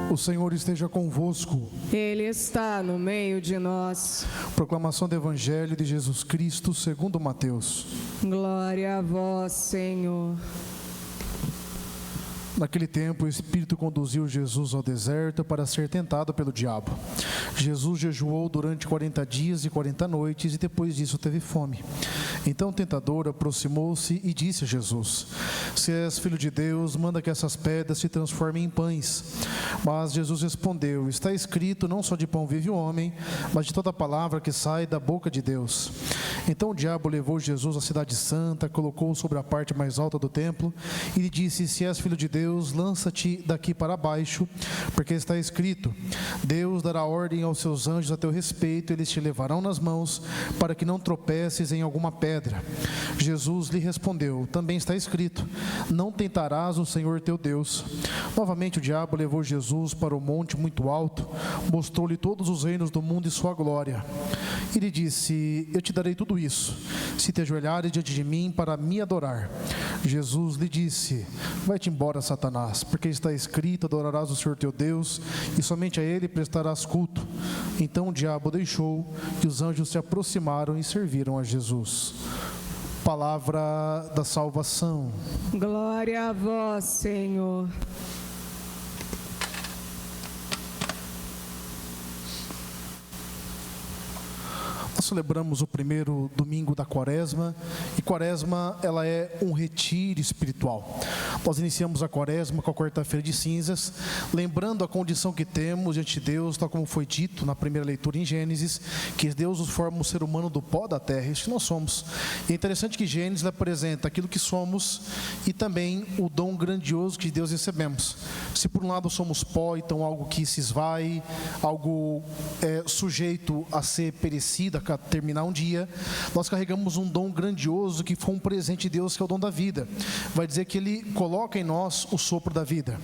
O Senhor esteja convosco. Ele está no meio de nós. Proclamação do Evangelho de Jesus Cristo segundo Mateus. Glória a vós, Senhor. Naquele tempo, o Espírito conduziu Jesus ao deserto para ser tentado pelo diabo. Jesus jejuou durante 40 dias e 40 noites e depois disso teve fome. Então o tentador aproximou-se e disse a Jesus: Se és filho de Deus, manda que essas pedras se transformem em pães. Mas Jesus respondeu: Está escrito, não só de pão vive o homem, mas de toda palavra que sai da boca de Deus. Então o diabo levou Jesus à cidade santa, colocou-o sobre a parte mais alta do templo e lhe disse: Se és filho de Deus, lança-te daqui para baixo, porque está escrito: Deus dará ordem aos seus anjos a teu respeito, eles te levarão nas mãos, para que não tropeces em alguma pedra. Jesus lhe respondeu: Também está escrito: Não tentarás o Senhor teu Deus. Novamente o diabo levou Jesus para um monte muito alto, mostrou-lhe todos os reinos do mundo e sua glória. E lhe disse: Eu te darei tudo isso, se te ajoelhares diante de mim para me adorar. Jesus lhe disse: Vai-te embora, Satanás, porque está escrito: Adorarás o Senhor teu Deus, e somente a Ele prestarás culto. Então o diabo deixou, e os anjos se aproximaram e serviram a Jesus. Palavra da salvação. Glória a vós, Senhor. Nós celebramos o primeiro domingo da Quaresma, e Quaresma ela é um retiro espiritual. Nós iniciamos a Quaresma com a quarta-feira de cinzas, lembrando a condição que temos diante de Deus, tal como foi dito na primeira leitura em Gênesis, que Deus nos forma um ser humano do pó da terra, isso que nós somos. E é interessante que Gênesis apresenta aquilo que somos e também o dom grandioso que de Deus recebemos. Se por um lado somos pó, então algo que se esvai, algo sujeito a ser perecido, a terminar um dia, nós carregamos um dom grandioso que foi um presente de Deus, que é o dom da vida. Vai dizer que Ele coloca em nós o sopro da vida.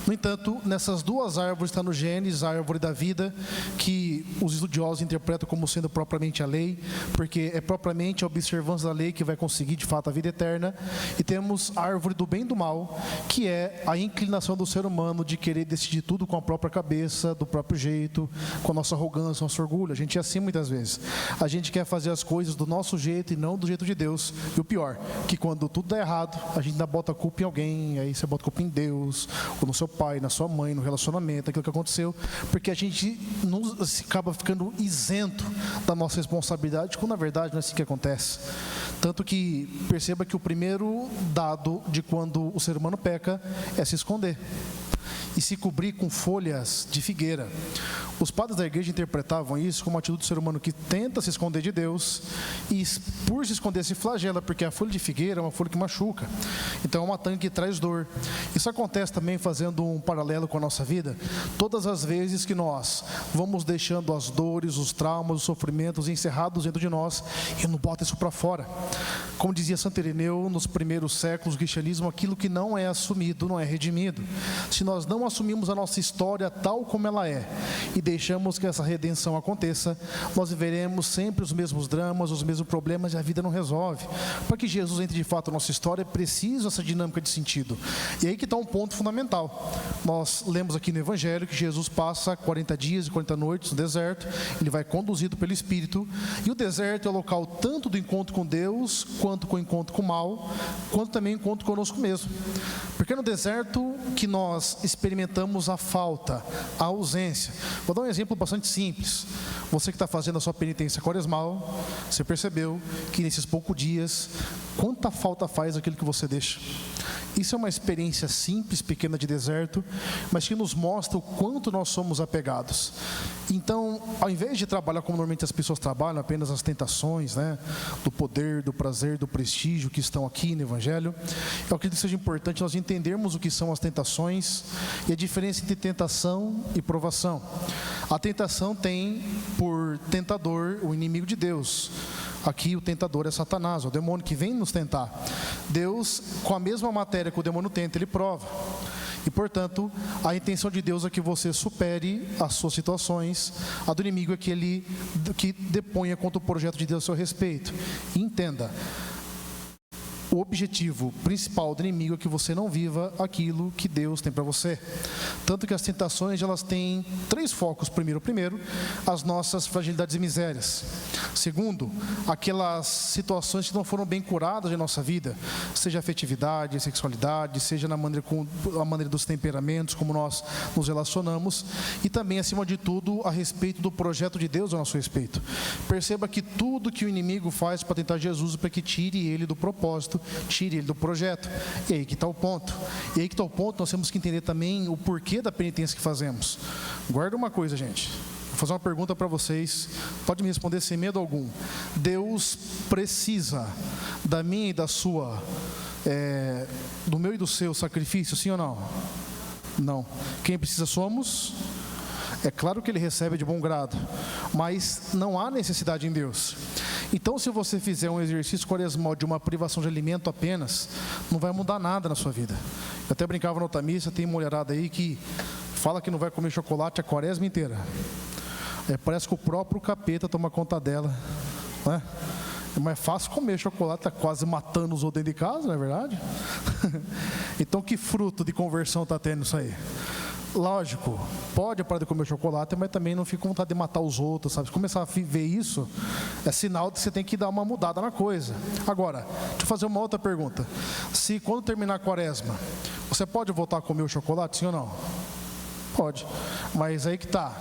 No entanto, nessas duas árvores está no Gênesis, a árvore da vida, que os estudiosos interpretam como sendo propriamente a lei, porque é propriamente a observância da lei que vai conseguir de fato a vida eterna, e temos a árvore do bem e do mal, que é a inclinação do ser humano de querer decidir tudo com a própria cabeça, do próprio jeito, com a nossa arrogância, nosso orgulho. A gente é assim muitas vezes. A gente quer fazer as coisas do nosso jeito e não do jeito de Deus. E o pior, que quando tudo dá errado, a gente ainda bota a culpa em alguém, aí você bota a culpa em Deus, ou no seu pai, na sua mãe, no relacionamento, aquilo que aconteceu, porque a gente não acaba ficando isento da nossa responsabilidade, quando na verdade não é assim que acontece. Tanto que perceba que o primeiro dado de quando o ser humano peca é se esconder e se cobrir com folhas de figueira. Os padres da igreja interpretavam isso como uma atitude do ser humano que tenta se esconder de Deus e por se esconder se flagela, porque a folha de figueira é uma folha que machuca, então é uma tanga que traz dor. Isso acontece também, fazendo um paralelo com a nossa vida, todas as vezes que nós vamos deixando as dores, os traumas, os sofrimentos encerrados dentro de nós e não bota isso para fora. Como dizia Santo Ireneu, nos primeiros séculos do cristianismo, aquilo que não é assumido não é redimido. Se nós não assumimos a nossa história tal como ela é e deixamos que essa redenção aconteça, nós viveremos sempre os mesmos dramas, os mesmos problemas, e a vida não resolve. Para que Jesus entre de fato na nossa história, é preciso essa dinâmica de sentido. E aí que está um ponto fundamental. Nós lemos aqui no Evangelho que Jesus passa 40 dias e 40 noites no deserto, ele vai conduzido pelo Espírito, e o deserto é o local tanto do encontro com Deus, quanto com o encontro com o mal, quanto também o encontro conosco mesmo. Porque é no deserto que nós experimentamos a falta, a ausência. Vou dar um exemplo bastante simples. Você que está fazendo a sua penitência quaresmal, você percebeu que nesses poucos dias, quanta falta faz aquilo que você deixa. Isso é uma experiência simples, pequena de deserto, mas que nos mostra o quanto nós somos apegados. Então, ao invés de trabalhar como normalmente as pessoas trabalham, apenas as tentações, do poder, do prazer, do prestígio que estão aqui no Evangelho, eu acredito que seja importante nós entendermos o que são as tentações e a diferença entre tentação e provação. A tentação tem por tentador o inimigo de Deus. Aqui o tentador é Satanás, o demônio que vem nos tentar. Deus, com a mesma matéria que o demônio tenta, ele prova. E, portanto, a intenção de Deus é que você supere as suas situações. A do inimigo é que ele deponha contra o projeto de Deus a seu respeito. E entenda, o objetivo principal do inimigo é que você não viva aquilo que Deus tem para você. Tanto que as tentações, elas têm 3 focos. Primeiro, as nossas fragilidades e misérias. Segundo, aquelas situações que não foram bem curadas em nossa vida, seja afetividade, sexualidade, seja na maneira dos temperamentos, como nós nos relacionamos, e também, acima de tudo, a respeito do projeto de Deus a nosso respeito. Perceba que tudo que o inimigo faz para tentar Jesus é para que tire ele do propósito, tire ele do projeto. E aí que está o ponto. Nós temos que entender também o porquê da penitência que fazemos. Guarda uma coisa, gente. Vou fazer uma pergunta para vocês. Pode me responder sem medo algum. Deus precisa da minha e da sua, do meu e do seu sacrifício, sim ou não? Não. Quem precisa somos? É claro que Ele recebe de bom grado, mas não há necessidade em Deus. Então, se você fizer um exercício quaresmal de uma privação de alimento apenas, não vai mudar nada na sua vida. Eu até brincava na outra missa, tem mulherada aí que fala que não vai comer chocolate a quaresma inteira. Parece que o próprio capeta toma conta dela, não é? É mais fácil comer chocolate, está quase matando os outros dentro de casa, não é verdade? Então, que fruto de conversão está tendo isso aí? Lógico, pode parar de comer chocolate, mas também não fica com vontade de matar os outros, sabe? Se começar a ver isso, é sinal de que você tem que dar uma mudada na coisa. Agora, deixa eu fazer uma outra pergunta. Se quando terminar a quaresma, você pode voltar a comer o chocolate, sim ou não? Pode, mas aí que está.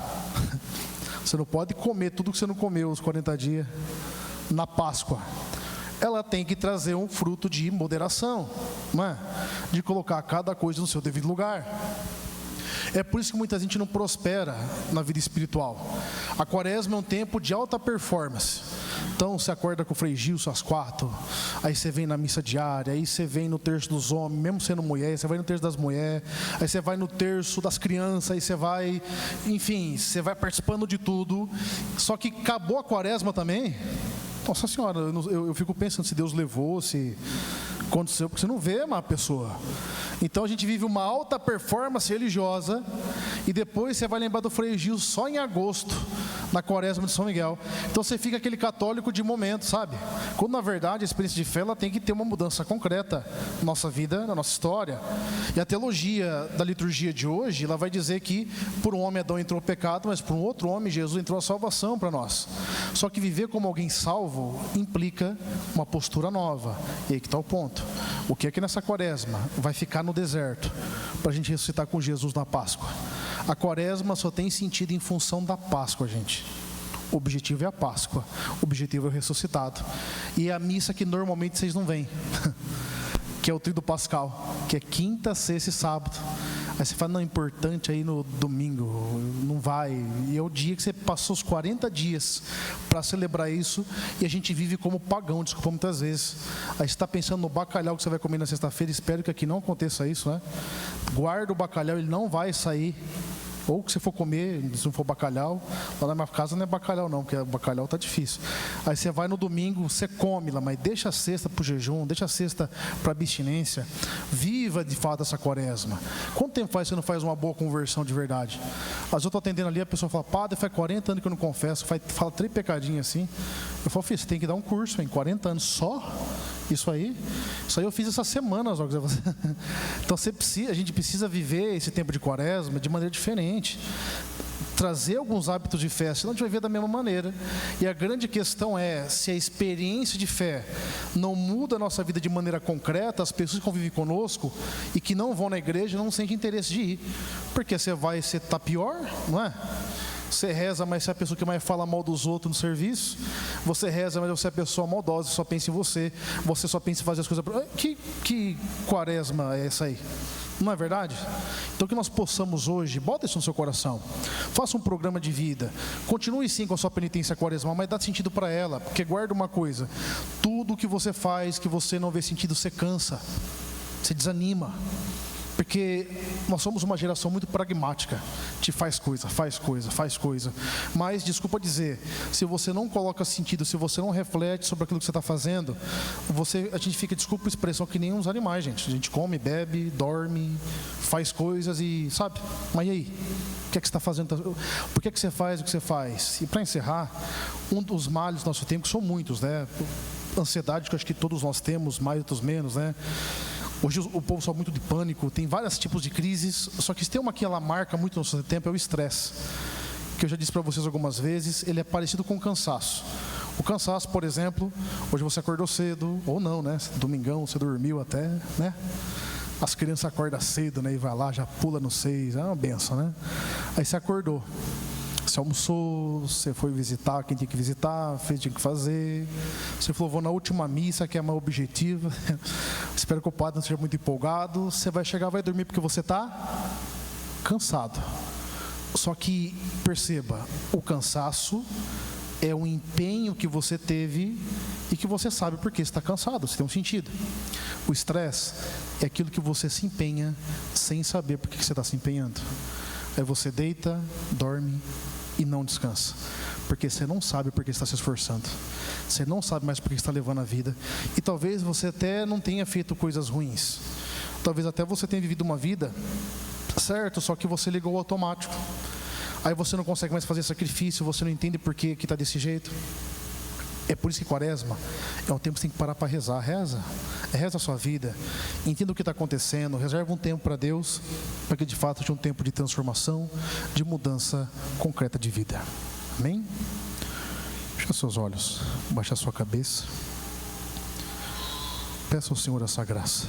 Você não pode comer tudo que você não comeu os 40 dias na Páscoa. Ela tem que trazer um fruto de moderação, não é? De colocar cada coisa no seu devido lugar. É por isso que muita gente não prospera na vida espiritual. A quaresma é um tempo de alta performance. Então você acorda com o Frei Gilson às 4, aí você vem na missa diária, aí você vem no terço dos homens, mesmo sendo mulher, você vai no terço das mulheres, aí você vai no terço das crianças, aí você vai, enfim, você vai participando de tudo. Só que acabou a quaresma também. Nossa Senhora, eu fico pensando se Deus levou, se aconteceu, porque você não vê uma pessoa. Então a gente vive uma alta performance religiosa e depois você vai lembrar do Frei Gil só em agosto, na quaresma de São Miguel. Então você fica aquele católico de momento, sabe? Quando na verdade a experiência de fé ela tem que ter uma mudança concreta na nossa vida, na nossa história. E a teologia da liturgia de hoje, ela vai dizer que por um homem Adão entrou o pecado, mas por um outro homem Jesus entrou a salvação para nós. Só que viver como alguém salvo implica uma postura nova. E aí que está o ponto. O que é que nessa quaresma vai ficar no deserto para a gente ressuscitar com Jesus na Páscoa? A quaresma só tem sentido em função da Páscoa, gente. O objetivo é a Páscoa, o objetivo é o ressuscitado. E é a missa que normalmente vocês não vêm, que é o Tríduo Pascal, que é quinta, sexta e sábado. Aí você fala, não, é importante aí no domingo, não vai. E é o dia que você passou os 40 dias para celebrar isso e a gente vive como pagão, desculpa, muitas vezes. Aí você está pensando no bacalhau que você vai comer na sexta-feira, espero que aqui não aconteça isso, né? Guarda o bacalhau, ele não vai sair. Ou que você for comer, se não for bacalhau, lá na minha casa não é bacalhau não, porque o bacalhau está difícil. Aí você vai no domingo, você come lá, mas deixa a sexta para o jejum, deixa a sexta para a abstinência. Viva de fato essa quaresma. Quanto tempo faz que você não faz uma boa conversão de verdade? Às vezes eu estou atendendo ali, a pessoa fala, padre, faz 40 anos que eu não confesso, fala 3 pecadinhos assim. Eu falo, filho, você tem que dar um curso em 40 anos só? Isso aí eu fiz essa semana. Então a gente precisa viver esse tempo de quaresma de maneira diferente, trazer alguns hábitos de fé, senão a gente vai ver da mesma maneira. E a grande questão é, se a experiência de fé não muda a nossa vida de maneira concreta, as pessoas que convivem conosco e que não vão na igreja não sentem interesse de ir, porque você está pior, não é? Você reza, mas você é a pessoa que mais fala mal dos outros no serviço. Você reza, mas você é a pessoa maldosa, só pensa em você. Você só pensa em fazer as coisas. Que quaresma é essa aí? Não é verdade? Então que nós possamos hoje, bota isso no seu coração, faça um programa de vida, continue sim com a sua penitência quaresmal, mas dá sentido para ela, porque guarda uma coisa, tudo que você faz, que você não vê sentido, você cansa, você desanima. Porque nós somos uma geração muito pragmática, de faz coisa. Mas, desculpa dizer, se você não coloca sentido, se você não reflete sobre aquilo que você está fazendo, a gente fica, desculpa a expressão, que nem uns animais, gente. A gente come, bebe, dorme, faz coisas e, sabe? Mas e aí? O que é que você está fazendo? Por que é que você faz o que você faz? E para encerrar, um dos males do nosso tempo, que são muitos, né? ansiedade que eu acho que todos nós temos, mais outros menos, né? Hoje o povo sofre muito de pânico, tem vários tipos de crises, só que se tem uma que ela marca muito no nosso tempo é o estresse, que eu já disse para vocês algumas vezes, ele é parecido com o cansaço. O cansaço, por exemplo, hoje você acordou cedo, ou não, né? Domingão, você dormiu até, né? As crianças acordam cedo, né? E vai lá, já pula no 6, é uma benção, né? Aí você acordou, você almoçou, você foi visitar quem tinha que visitar, fez o que tinha que fazer. Você falou, vou na última missa, que é a mais objetiva. Espero que o padre não seja muito empolgado. Você vai chegar, vai dormir porque você está cansado. Só que, perceba, o cansaço é um empenho que você teve e que você sabe porque está cansado, você tem um sentido. O estresse é aquilo que você se empenha sem saber por que você está se empenhando. Aí você deita, dorme e não descansa, porque você não sabe por que está se esforçando, você não sabe mais por que está levando a vida, e talvez você até não tenha feito coisas ruins, talvez até você tenha vivido uma vida, certo, só que você ligou o automático, aí você não consegue mais fazer sacrifício, você não entende por que está desse jeito. É por isso que Quaresma é um tempo que você tem que parar para rezar. Reza a sua vida, entenda o que está acontecendo, reserva um tempo para Deus, para que de fato seja um tempo de transformação, de mudança concreta de vida. Amém? Feche seus olhos, baixe a sua cabeça, peça ao Senhor essa graça.